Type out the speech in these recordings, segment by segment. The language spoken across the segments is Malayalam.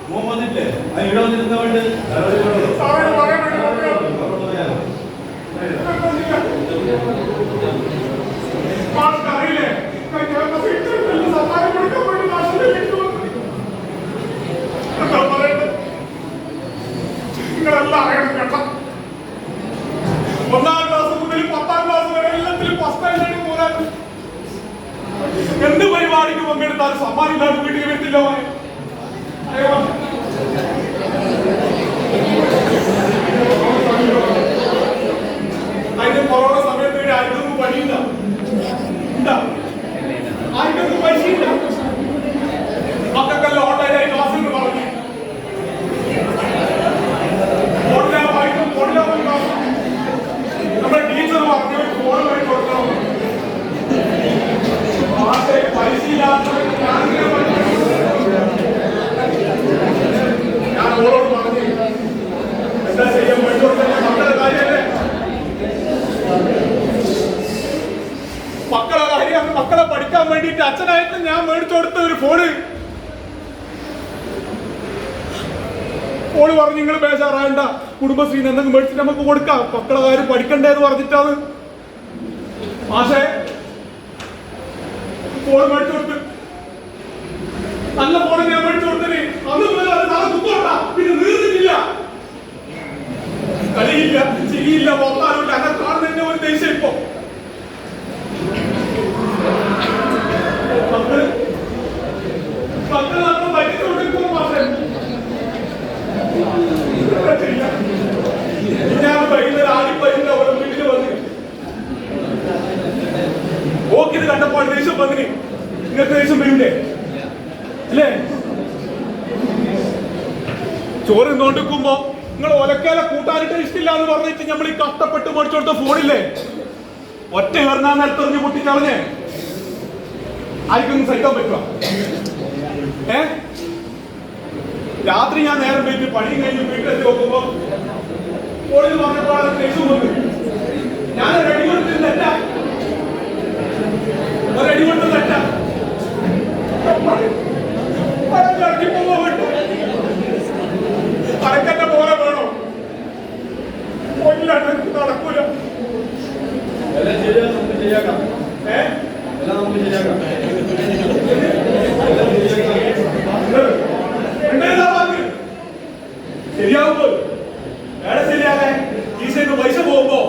മോൻ വന്നിട്ടില്ലേ? ഇവിടെ വന്നിരുന്ന വേണ്ട ഒന്നാം ക്ലാസ് മുതൽ 10ാം ക്ലാസ് വരെ എല്ലാത്തിലും ഫസ്റ്റ് ആയിട്ട് പോരാൻ എന്ത് പരിപാടിക്ക് പങ്കെടുത്താലും സമ്മാനം ഇല്ലാതെ വീട്ടിൽ വരത്തില്ല. അതിന്റെ കൊറോണ സമയത്ത് ആർക്കൊന്നും പണിയില്ല, ആർക്കൊന്നും പൈസയില്ല. മക്കൾക്കെല്ലാം ഓൺലൈനായി ക്ലാസ് എന്ന് പറഞ്ഞു നമ്മുടെ ടീച്ചർ പറഞ്ഞു ഫോൺ വഴി കൊടുക്കണം. പൈസ ഞാൻ ഓരോട് പറഞ്ഞു എന്താ ചെയ്യാൻ വേണ്ടി മക്കളുടെ കാര്യമല്ലേ, മക്കളെ കാര്യം മക്കളെ പഠിക്കാൻ വേണ്ടിയിട്ട് അച്ഛനായിട്ട് ഞാൻ മേടിച്ചു കൊടുത്ത ഒരു ഫോണ്. ഫോണ് പറഞ്ഞു നിങ്ങൾ ബേജാറായണ്ട, കുടുംബശ്രീന്ന് എന്തെങ്കിലും മേടിച്ചിട്ട് നമുക്ക് കൊടുക്കാം, മക്കളെ കാര്യം പഠിക്കണ്ടേന്ന് പറഞ്ഞിട്ടാണ് മാഷേ ഫോൺ മേടിച്ചു കൊടുത്ത്. നല്ല ഫോണ് ഞാൻ മേടിച്ചു കൊടുത്തേ അന്ന് പിന്നെ നീർന്നിട്ടില്ല, കളിയില്ല ചിരിയില്ല പോക്കാറില്ല. അങ്ങനെ കാണുന്നതിന്റെ ഒരു ദേശം ഇപ്പൊ മക്കൾ നമ്മൾ പഠിച്ചുകൊണ്ടിരിക്കുമ്പോ മാഷേ ഞാൻ വൈകുന്നേരം ആടിപ്പതിന്റെ അവിടെ വീട്ടിൽ വന്ന് ഓക്കിത് കണ്ടപ്പോൾ ദേഷ്യം വന്നിന്. നിങ്ങൾക്ക് ദേഷ്യം വരൂലേ അല്ലേ? ചോറ് നോണ്ടിക്കുമ്പോ നിങ്ങൾ ഒലക്കാല കൂട്ടാനിട്ട് ഇഷ്ടമില്ല എന്ന് പറഞ്ഞിട്ട് നമ്മൾ ഈ കഷ്ടപ്പെട്ട് മേടിച്ചോടുത്ത ഫോണില്ലേ ഒറ്റ എറിഞ്ഞാൽ നിലത്തെറിഞ്ഞ് പൊട്ടിക്കളഞ്ഞേ ആർക്കൊന്നും സഹിക്കാൻ പറ്റുക? രാത്രി ഞാൻ നേരം പോയിട്ട് പണിയും കഴിഞ്ഞ് വീട്ടിലെത്തി നോക്കുമ്പോ ഫോണിൽ പറഞ്ഞപ്പോഴാണ് ദേഷ്യം വന്നു. ഞാൻ റെഡി കൊടുത്തത് തെറ്റാ, റെഡി കൊടുത്തത് തെറ്റാ. അടക്കന്റെ പോലെ വേണോ? കൊല്ലാണ്ട് നടക്കൂല. ശരിയാക്കാം. ശരിയാവുമ്പോ വേറെ ശരിയാകാൻ ഈശോക്ക് പൈസ പോകുമ്പോ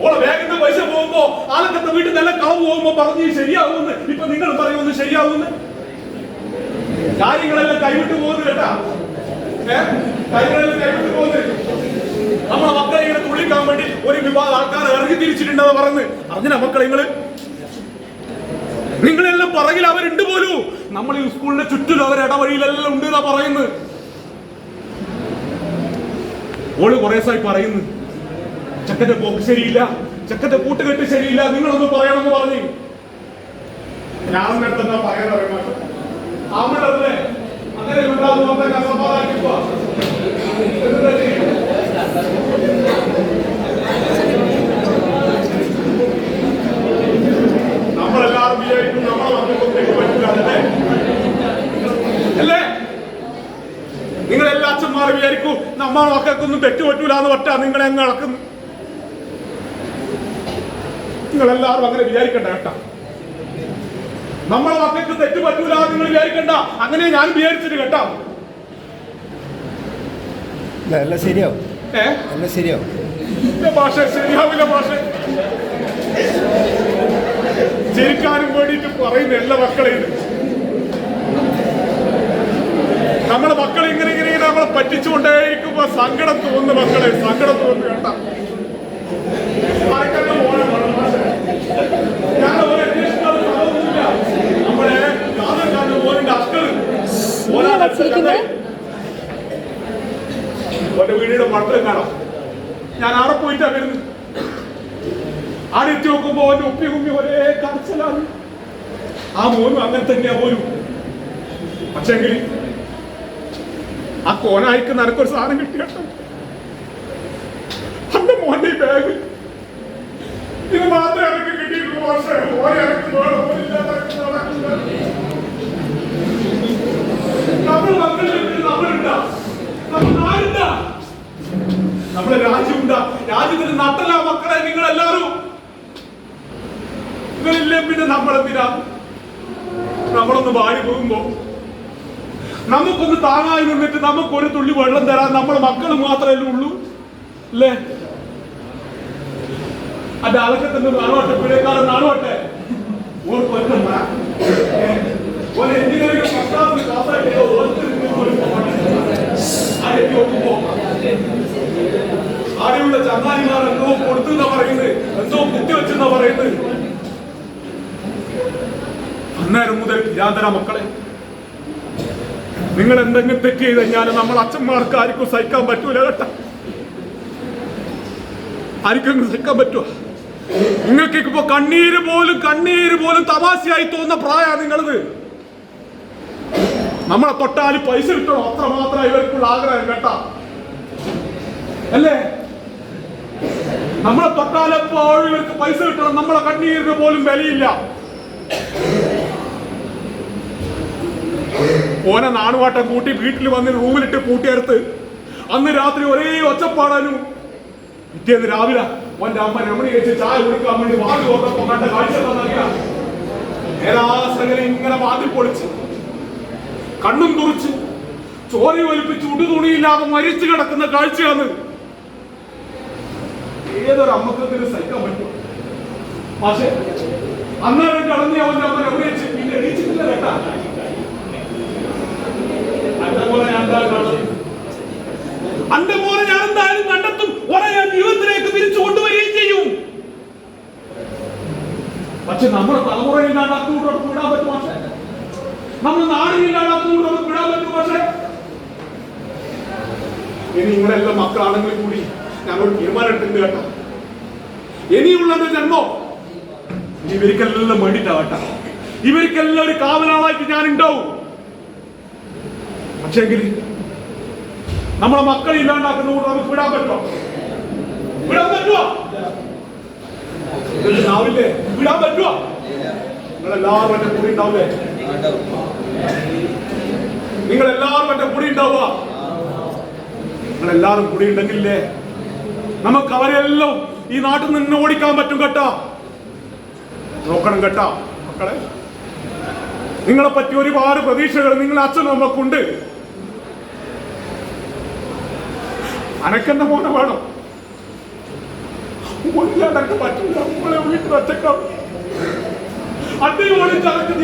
ഓളെ ബാഗിന്റെ പൈസ പോകുമ്പോ ആളൊക്കെ വീട്ടിൽ നല്ല കളവ് പോകുമ്പോ പറഞ്ഞ് ശരിയാവുമെന്ന് ഇപ്പൊ നിങ്ങൾ പറയുമെന്ന് ശരിയാവുമെന്ന്. കാര്യങ്ങളെല്ലാം കൈവിട്ട് പോകുന്നു കേട്ടാ, കാര്യങ്ങളെല്ലാം കൈവിട്ട് പോകുന്നു. നമ്മളെ മക്കളെ ഇങ്ങനെ തുള്ളിക്കാൻ വേണ്ടി ഒരു വിഭാഗം ആൾക്കാർ ഇറങ്ങി തിരിച്ചിട്ടുണ്ടെന്ന് പറഞ്ഞ് അറിഞ്ഞ മക്കളെ നിങ്ങളെല്ലാം പറകിൽ അവരുണ്ട് പോലും. നമ്മൾ ഈ സ്കൂളിന്റെ ചുറ്റിലും അവർ ഇടവഴിയിലെല്ലാം ഉണ്ട് എന്നാ പറയുന്നത്. ഓള് കുറെ ദിവസമായി പറയുന്നു ചെക്കന്റെ പോക്ക് ശരിയില്ല, ചെക്കന്റെ കൂട്ടുകെട്ട് ശരിയില്ല, നിങ്ങളൊന്ന് പറയണമെന്ന് പറഞ്ഞു. ഞാൻ എന്താ പറയാൻ ആമിടല്ലേ അങ്ങനെ ഉണ്ടാകുന്ന കസപ്പാക്കിപ്പോ നമ്മളെല്ലാവരും വിചാരിക്കും നമ്മളെ മക്കൾക്കും തെറ്റ് പറ്റില്ല അല്ലേ? നിങ്ങളെല്ലാ അച്ഛന്മാരും വിചാരിക്കും നമ്മളെ മക്കൾക്കൊന്നും തെറ്റ് പറ്റൂല എന്ന് പറ്റാ നിങ്ങളെ അങ്ങ് നടക്കുന്നു. നിങ്ങളെല്ലാവരും അങ്ങനെ വിചാരിക്കണ്ട കേട്ടാ, നമ്മളെ മക്കൾക്ക് തെറ്റ് പറ്റൂല നിങ്ങൾ വിചാരിക്കണ്ട. അങ്ങനെ ഞാൻ വിചാരിച്ചിട്ട് കേട്ടാ എല്ലാം ശരിയാവും, എല്ലാം ശരിയാവും. ഭാഷ ശരിയാവില്ല, ഭാഷ ജയിക്കാനും വേണ്ടിയിട്ട് പറയുന്ന എല്ലാ മക്കളെയും നമ്മുടെ മക്കളെ ഇങ്ങനെ ഇങ്ങനെ നമ്മളെ പറ്റിച്ചുകൊണ്ടേയിരിക്കുമ്പോ സങ്കടം തോന്നുന്നു. മക്കളെ സങ്കടം തോന്നുന്നു കേട്ടാ. നമ്മുടെ മോനിന്റെ അക്കള് ഓന്റെ വീടിയുടെ മക്കളും കാണാം. ഞാൻ അവിടെ പോയിട്ടാ വരുന്നത്. ആടെ എത്തി നോക്കുമ്പോ ഓന്റെ ഉപ്പി കുമ്മി ഒരേ കരച്ചിലാണ്. ആ മോനും അങ്ങനെ തന്നെയാ പോലും. പക്ഷെങ്കിൽ ആ കോനായിക്ക് നിനക്കൊരു സാധനം കിട്ടിയാട്ടോ, അന്റെ മോന്റെ ഈ ബാഗ് ഇത് മാത്രമേ എനിക്ക് കിട്ടിയിട്ടുള്ളൂ. പക്ഷേ ഓനെ എനിക്ക് വേണം. എന്തിനാ? നമ്മളൊന്ന് വാടി പോകുമ്പോ നമുക്കൊന്ന് താങ്ങായി നിന്നിട്ട് നമുക്കൊരു തുള്ളി വെള്ളം തരാൻ നമ്മളെ മക്കൾ മാത്രമേ ഉള്ളൂ അല്ലേ? അത് അലക്കത്തിന്റെ നാണോട്ടെ, പിഴക്കാരൻ നാണോട്ടെ. ആരെയുള്ള ചങ്ങാതിമാർ എന്തോ കൊടുത്തെന്ന പറയുന്നത്, എന്തോ കുത്തിവെച്ചെന്ന പറയുന്നത്. അന്നേരം മുതൽ യാതന മക്കളെ, നിങ്ങൾ എന്തെങ്കിലും തെറ്റ് ചെയ്ത് കഴിഞ്ഞാൽ നമ്മൾ അച്ഛന്മാർക്ക് ആർക്കും സഹിക്കാൻ പറ്റൂല കേട്ടോ. ആർക്കും സഹിക്കാൻ പറ്റുമോ? നിങ്ങൾക്ക് ഇപ്പൊ കണ്ണീര് പോലും തമാശയായി തോന്നുന്ന പ്രായമാണ് നിങ്ങളത്. നമ്മളെ തൊട്ടാല് പൈസ കിട്ടണം, അത്ര മാത്രം ഇവർക്കുള്ള ആഗ്രഹം കേട്ടാ അല്ലേ? നമ്മളെ തൊട്ടാലെപ്പോഴും ഇവർക്ക് പൈസ കിട്ടണം, നമ്മളെ കണ്ണീരിന് പോലും വിലയില്ല. ഓനെ നാണുവാട്ടം കൂട്ടി വീട്ടിൽ വന്ന് റൂമിലിട്ട് പൂട്ടിയെടുത്ത് അന്ന് രാത്രി ഒരേ ഒച്ചപ്പാടാനും. പിറ്റേന്ന് രാവിലെ ഓന്റെ അമ്മ രമണി കഴിച്ച് ചായ കുടിക്കാൻ വേണ്ടി വാതിൽ തുറന്നപ്പോ കണ്ട കാഴ്ച ഏതാസകലം ഇങ്ങനെ വാതിൽ പൊളിച്ച് കണ്ണും തുറിച്ച് ചോര ഒലിപ്പിച്ച് ഉടുതുണിയില്ലാതെ മരിച്ചു കിടക്കുന്ന കാഴ്ചയാണ്. ഏതൊരു അമ്മക്കത്തിന് സഹിക്കാൻ പറ്റും? പക്ഷെ അന്നേരം കടന്ന് അവന്റെ അമ്മ രമണി കഴിച്ച് പിന്നെ എണീച്ചിട്ടില്ല കേട്ടാ. അന്റെ മോനെ ഞാൻ എന്തായാലും കണ്ടെത്തും, ഒരേ ജീവിതത്തിലേക്ക് തിരിച്ചു കൊണ്ടുവരികയും ചെയ്യും. പക്ഷെ നമ്മുടെ തലമുറയില്ലാണ്ടാക്കുന്നതോട് വിടാൻ പറ്റും. പക്ഷേ നമ്മുടെ നാടിനില്ലാണ്ടാക്കുന്നതോട് വിടാൻ പറ്റും. പക്ഷേ ഇനി നിങ്ങളെല്ലാം മക്കളാണെങ്കിൽ കൂടി ഞാനൊരു തീരുമാനമുണ്ട് കേട്ടോ. ഇനിയുള്ളത് ജന്മോ ഇവർക്കെല്ലാം വേണ്ടിട്ടാ കേട്ടോ. ഇവർക്കെല്ലാം ഒരു കാവലാളായിട്ട് ഞാൻ ഉണ്ടാവും. പക്ഷെങ്കിൽ നമ്മളെ മക്കളെ ഇല്ലാണ്ടാക്കുന്നതുകൊണ്ട് നമുക്ക് വിടാൻ പറ്റുമോ? വിടാൻ പറ്റുമോ? ഉണ്ടാവില്ലേ? വിടാൻ പറ്റുമോ? നിങ്ങളെല്ലാവരും എന്റെ കൂടി ഉണ്ടാവില്ലേ? നിങ്ങളെല്ലാവരും എന്റെ കൂടി ഉണ്ടാവുക. നിങ്ങളെല്ലാവരും കൂടി ഉണ്ടെങ്കിലേ നമുക്ക് അവരെല്ലാം ഈ നാട്ടിൽ നിന്ന് ഓടിക്കാൻ പറ്റും കേട്ടോ. നോക്കണം കേട്ടോ മക്കളെ. നിങ്ങളെ പറ്റി ഒരുപാട് പ്രതീക്ഷകൾ നിങ്ങളെ അച്ഛനും അമ്മക്കുണ്ട്. അനക്കെന്റെ മോനെ വേണം. ഒന്നിലടക്കം പറ്റില്ല. നമ്മളെ വീട്ടിൽ ഒറ്റക്കാവും. അടിയോടി ചടക്ക്